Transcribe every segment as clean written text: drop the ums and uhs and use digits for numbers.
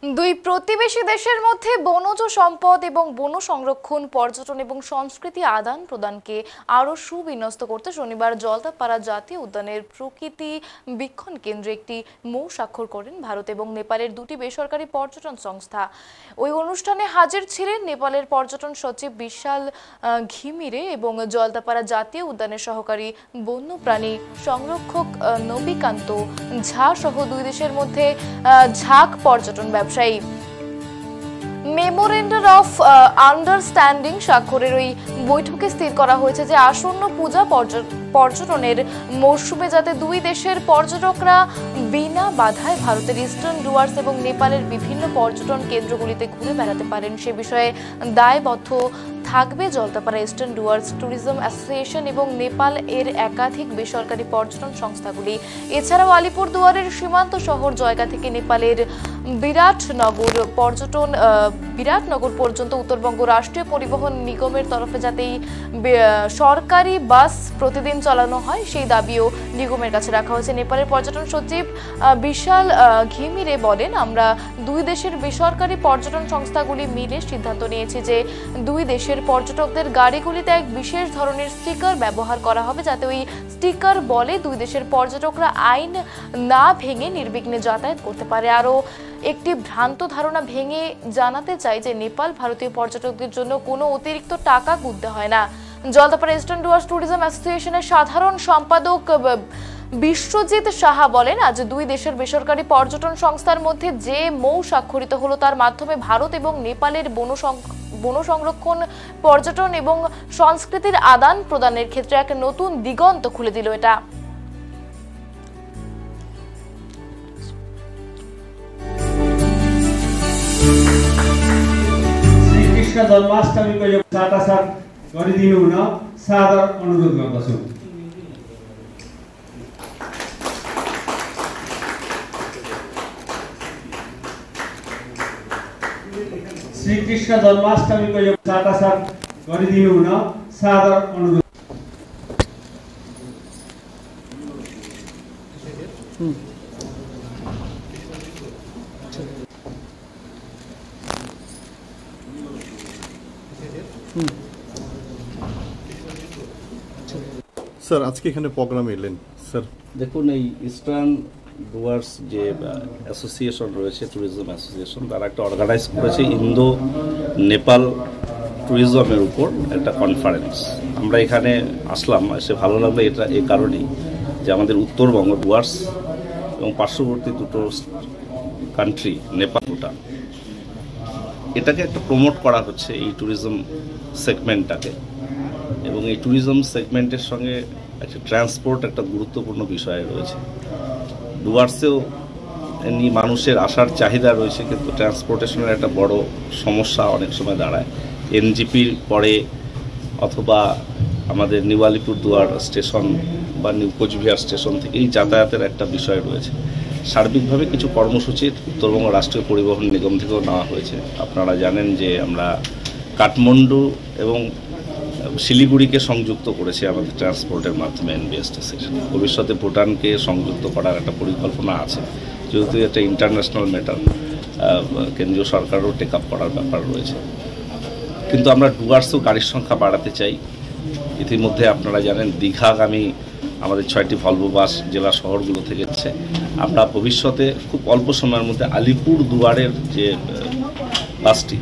দুই প্রতিবেশী দেশের মধ্যে বনজ সম্পদ এবং বন সংরক্ষণ, পর্যটন এবং সংস্কৃতি আদান প্রদানকে আরও সুবিন্যস্ত করতে শনিবার জলদাপাড়া জাতীয় উদ্যানের প্রকৃতি বীক্ষণ কেন্দ্রে একটি মৌ স্বাক্ষর করেন ভারত এবং নেপালের দুটি বেসরকারি পর্যটন সংস্থা। ওই অনুষ্ঠানে হাজির ছিলেন নেপালের পর্যটন সচিব বিশাল ঘিমিরে এবং জলদাপাড়া জাতীয় উদ্যানের সহকারী বন্যপ্রাণী সংরক্ষক নবিকান্ত ঝা সহ দুই দেশের মধ্যে ঝাঁক পর্যটন ব্যবসায়ী। মেমোরেন্ডাম অফ আন্ডারস্ট্যান্ডিং স্বাক্ষরের ওই বৈঠকে স্থির করা হয়েছে যে আসন্ন পূজা পর্যটনের মরশুমে যাতে দুই দেশের পর্যটকরা বিনা বাধায় ভারতের ইস্টার্ন ডুয়ার্স এবং নেপালের বিভিন্ন পর্যটন কেন্দ্রগুলিতে ঘুরে বেড়াতে পারেন সে বিষয়ে দায়বদ্ধ থাকবে Jaldapara eastern Dooars tourism association এবং নেপাল এর একাধিক বেসরকারি পর্যটন সংস্থাগুলি। এছাড়াও আলিপুরদুয়ারের সীমান্ত শহর জয়গা থেকে নেপালের বিরাটনগর পর্যন্ত উত্তরবঙ্গ রাষ্ট্রীয় পরিবহন নিগমের তরফে যাতে সরকারি বাস প্রতিদিন চালানো হয় সেই দাবিও নিগমের কাছে রাখা হয়েছে। নেপালের পর্যটন সচিব বিশাল ঘিমিরে বলেন, আমরা দুই দেশের বেসরকারি পর্যটন সংস্থাগুলি মিলে সিদ্ধান্ত নিয়েছি যে দুই দেশের পর্যটকদের গাড়িগুলিতে এক বিশেষ ধরনের স্টিকার ব্যবহার করা হবে যাতে ওই স্টিকার বলে দুই দেশের পর্যটকরা আইন না ভেঙে নির্বিঘ্নে যাতায়াত করতে পারে। আরও একটি ভ্রান্ত ধারণা ভেঙে জানাতে চাই যে নেপাল ভারতীয় পর্যটকদের জন্য কোনো অতিরিক্ত টাকা গুনতে হয় না। জলদাপাড়া ইস্টার্ন ডুয়ার্স ট্যুরিজম অ্যাসোসিয়েশনের সাধারণ সম্পাদক বিশ্বজিৎ সাহা বলেন, আজ দুই দেশের বেসরকারি পর্যটন সংস্থার মধ্যে যে মৌ স্বাক্ষরিত হলো তার মাধ্যমে ভারত এবং নেপালের বন সংরক্ষণ, পর্যটন এবং সংস্কৃতির আদান প্রদানের ক্ষেত্রে এক নতুন দিগন্ত খুলে দিল। এটা श्रीकृष्ण जन्माष्टमीको यो साटासाट गरिदिनु हुन सादर अनुरोध गर्दछु। श्रीकृष्ण जन्माष्टमीको यो साटासाट गरिदिनु हुन सादर अनुरोध। স্যার আজকে এখানে প্রোগ্রামে এলেন স্যার। দেখুন, এই ইস্টার্ন ডুয়ার্স যে অ্যাসোসিয়েশন রয়েছে, ট্যুরিজম অ্যাসোসিয়েশন, তারা একটা অর্গানাইজ করেছে ইন্দো নেপাল ট্যুরিজমের উপর একটা কনফারেন্স। আমরা এখানে আসলাম, এসে ভালো লাগলো এটা এই কারণেই যে আমাদের উত্তরবঙ্গ ডুয়ার্স এবং পার্শ্ববর্তী দুটো কান্ট্রি নেপাল, ভুটান, এটাকে একটা প্রমোট করা হচ্ছে এই ট্যুরিজম সেগমেন্টটাকে। এবং এই ট্যুরিজম সেগমেন্টের সঙ্গে একটা ট্রান্সপোর্ট একটা গুরুত্বপূর্ণ বিষয় রয়েছে। ডুয়ার্সেও এমনি মানুষের আসার চাহিদা রয়েছে, কিন্তু ট্রান্সপোর্টেশনের একটা বড় সমস্যা অনেক সময় দাঁড়ায়। এনজিপির পরে অথবা আমাদের নিউ আলিপুরদুয়ার স্টেশন বা নিউ কোচবিহার স্টেশন থেকেই যাতায়াতের একটা বিষয় রয়েছে। সার্বিকভাবে কিছু কর্মসূচি উত্তরবঙ্গ রাষ্ট্রীয় পরিবহন নিগম থেকেও নেওয়া হয়েছে। আপনারা জানেন যে আমরা কাঠমান্ডু এবং শিলিগুড়িকে সংযুক্ত করেছি আমাদের ট্রান্সপোর্টের মাধ্যমে এনবিএসটিসির। ভবিষ্যতে ভুটানকে সংযুক্ত করার একটা পরিকল্পনা আছে, যেহেতু একটা ইন্টারন্যাশনাল ম্যাটার, কেন্দ্রীয় সরকারও টেক আপ করার ব্যাপার রয়েছে। কিন্তু আমরা ডুয়ার্সেও গাড়ির সংখ্যা বাড়াতে চাই। ইতিমধ্যে আপনারা জানেন দীঘাগামী আমাদের 6টি ভলভো বাস জেলা শহরগুলো থেকে যাচ্ছে। আমরা ভবিষ্যতে খুব অল্প সময়ের মধ্যে আলিপুরদুয়ারের যে বাসটি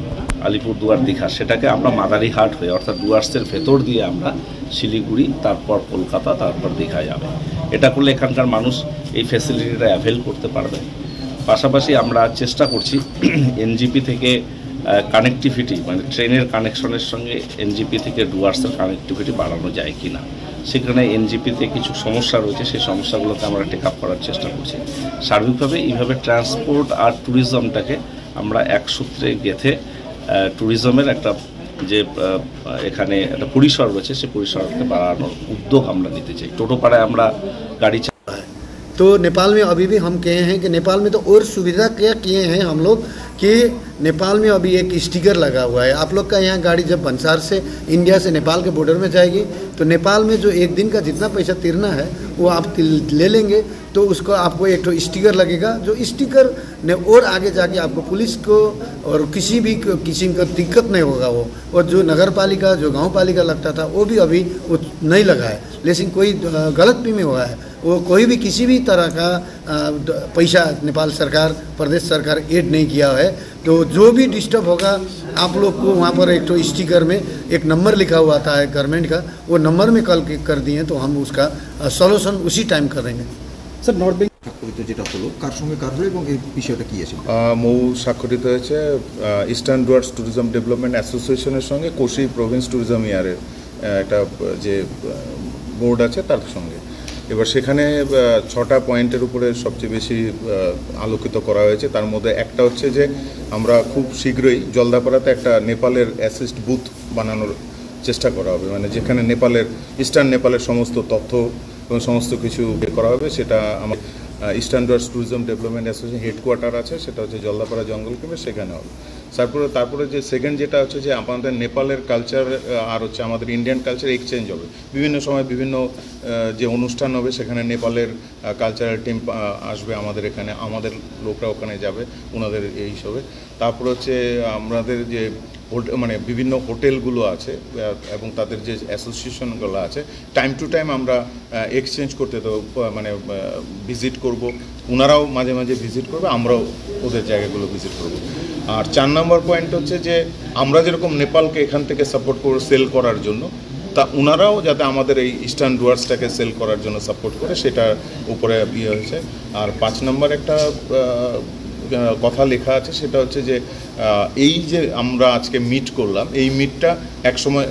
আলিপুরদুয়ার দীঘা, সেটাকে আমরা মাদারিহাট হয়ে অর্থাৎ ডুয়ার্সের ভেতর দিয়ে আমরা শিলিগুড়ি, তারপর কলকাতা, তারপর দীঘা যাবে। এটা করলে এখানকার মানুষ এই ফ্যাসিলিটিটা অ্যাভেল করতে পারবে। পাশাপাশি আমরা চেষ্টা করছি এনজিপি থেকে কানেক্টিভিটি, মানে ট্রেনের কানেকশনের সঙ্গে এনজিপি থেকে ডুয়ার্সের কানেক্টিভিটি বাড়ানো যায় কি না। সেখানে এনজিপিতে কিছু সমস্যা রয়েছে, সেই সমস্যাগুলোকে আমরা টেক আপ করার চেষ্টা করছি। সার্বিকভাবে এইভাবে ট্রান্সপোর্ট আর ট্যুরিজমটাকে আমরা এক সূত্রে গেঁথে ট্যুরিজমের একটা যে এখানে একটা পরিসর রয়েছে, সেই পরিসরকে বাড়ানোর উদ্যোগ আমরা নিতে চাই। টোটোপাড়ায় আমরা গাড়ি तो नेपाल में अभी भी हम कहे हैं कि नेपाल में तो और सुविधा क्या किए हैं हम लोग कि नेपाल में अभी एक स्टिकर लगा हुआ है। आप लोग का यहाँ गाड़ी जब भंसार से इंडिया से नेपाल के बॉर्डर में जाएगी तो नेपाल में जो एक दिन का जितना पैसा तिरना है वो आप ले लेंगे, तो उसको आपको एक तो स्टिकर लगेगा, जो स्टिकर ने और आगे जाके आपको पुलिस को और किसी भी किस्म का दिक्कत नहीं होगा वो। और जो नगर पालिका जो गाँव पालिका लगता था वो भी अभी वो नहीं लगा है, लेकिन कोई गलत भी में हुआ है, वो कोई भी किसी भी तरह का पैसा नेपाल सरकार प्रदेश सरकार ऐड नहीं किया है। तो जो भी डिस्टर्ब होगा आप लोग को वहाँ पर एक तो स्टिकर में एक नंबर लिखा हुआ आता है गवर्नमेंट का, वो नंबर में कॉल कर दिए तो हम उसका सॉल्यूशन उसी टाइम करेंगे। স্যার নর্থ বেঙ্গল স্বাক্ষরিত যেটা হলো কার সঙ্গে কার হলো এবং এই বিষয়টা কি আছে? মৌ স্বাক্ষরিত হয়েছে ইস্টার্ন ডুয়ার্স ট্যুরিজম ডেভেলপমেন্ট অ্যাসোসিয়েশনের সঙ্গে কোশি প্রভিন্স ট্যুরিজম ইয়ারের একটা যে বোর্ড আছে তার সঙ্গে। এবার সেখানে 6টা পয়েন্টের উপরে সবচেয়ে বেশি আলোকিত করা হয়েছে। তার মধ্যে একটা হচ্ছে যে আমরা খুব শীঘ্রই জলদাপাড়াতে একটা নেপালের অ্যাসিস্ট বুথ বানানোর চেষ্টা করা হবে, মানে যেখানে নেপালের ইস্টার্ন নেপালের সমস্ত তথ্য এবং সমস্ত কিছু বের করা হবে। সেটা আমার eastern Dooars tourism development association headquarter আছে, সেটা হচ্ছে জলদাপাড়া জঙ্গল ক্যাম্পে, সেখানে হবে। তারপরে যে সেকেন্ড যেটা হচ্ছে যে আমাদের নেপালের কালচার আর হচ্ছে আমাদের ইন্ডিয়ান কালচার এক্সচেঞ্জ হবে। বিভিন্ন সময় বিভিন্ন যে অনুষ্ঠান হবে সেখানে নেপালের কালচারাল টিম আসবে আমাদের এখানে, আমাদের লোকরা ওখানে যাবে ওনাদের এই হিসাবে। তারপর হচ্ছে আমাদের যে মানে বিভিন্ন হোটেলগুলো আছে এবং তাদের যে অ্যাসোসিয়েশনগুলো আছে টাইম টু টাইম আমরা এক্সচেঞ্জ করতে তো মানে ভিজিট করব, ওনারাও মাঝে মাঝে ভিজিট করবে, আমরাও ওদের জায়গাগুলো ভিজিট করব। আর 4 নম্বর পয়েন্ট হচ্ছে যে আমরা যেরকম নেপালকে এখান থেকে সাপোর্ট করব সেল করার জন্য, তা ওনারাও যাতে আমাদের এই ইস্টার্ন ডুয়ার্সটাকে সেল করার জন্য সাপোর্ট করে সেটার উপরে ইয়ে হয়েছে। আর 5 নম্বর একটা কথা লেখা আছে, সেটা হচ্ছে যে এই যে আমরা আজকে মিট করলাম, এই মিটটা একসময়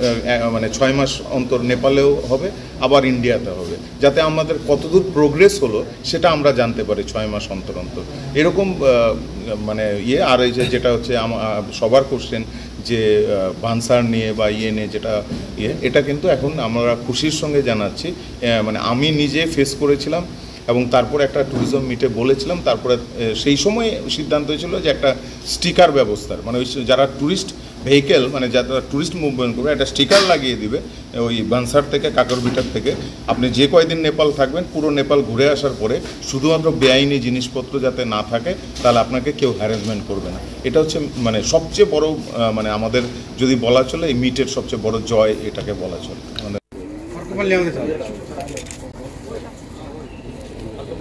মানে 6 মাস অন্তর নেপালেও হবে, আবার ইন্ডিয়াতে হবে, যাতে আমাদের কতদূর প্রোগ্রেস হলো সেটা আমরা জানতে পারি 6 মাস অন্তর অন্তর এরকম মানে ইয়ে। আর এই যে যেটা হচ্ছে সবার কোশ্চেন যে ভানসার নিয়ে বা ইয়ে নিয়ে যেটা ইয়ে, এটা কিন্তু এখন আমরা খুশির সঙ্গে জানাচ্ছি, মানে আমি নিজে ফেস করেছিলাম এবং তারপরে একটা ট্যুরিজম মিটে বলেছিলাম। তারপরে সেই সময় সিদ্ধান্ত হয়েছিল যে একটা স্টিকার ব্যবস্থার, মানে ওই যারা ট্যুরিস্ট ভেহিকেল মানে যারা ট্যুরিস্ট মুভমেন্ট করবে একটা স্টিকার লাগিয়ে দিবে ওই বানসার থেকে কাকরবিটার থেকে। আপনি যে কয়দিন নেপাল থাকবেন পুরো নেপাল ঘুরে আসার পরে শুধুমাত্র বেআইনি জিনিসপত্র যাতে না থাকে, তাহলে আপনাকে কেউ হ্যারাসমেন্ট করবে না। এটা হচ্ছে মানে সবচেয়ে বড় মানে আমাদের যদি বলা চলে এই মিটের সবচেয়ে বড় জয় এটাকে বলা চলে। মানে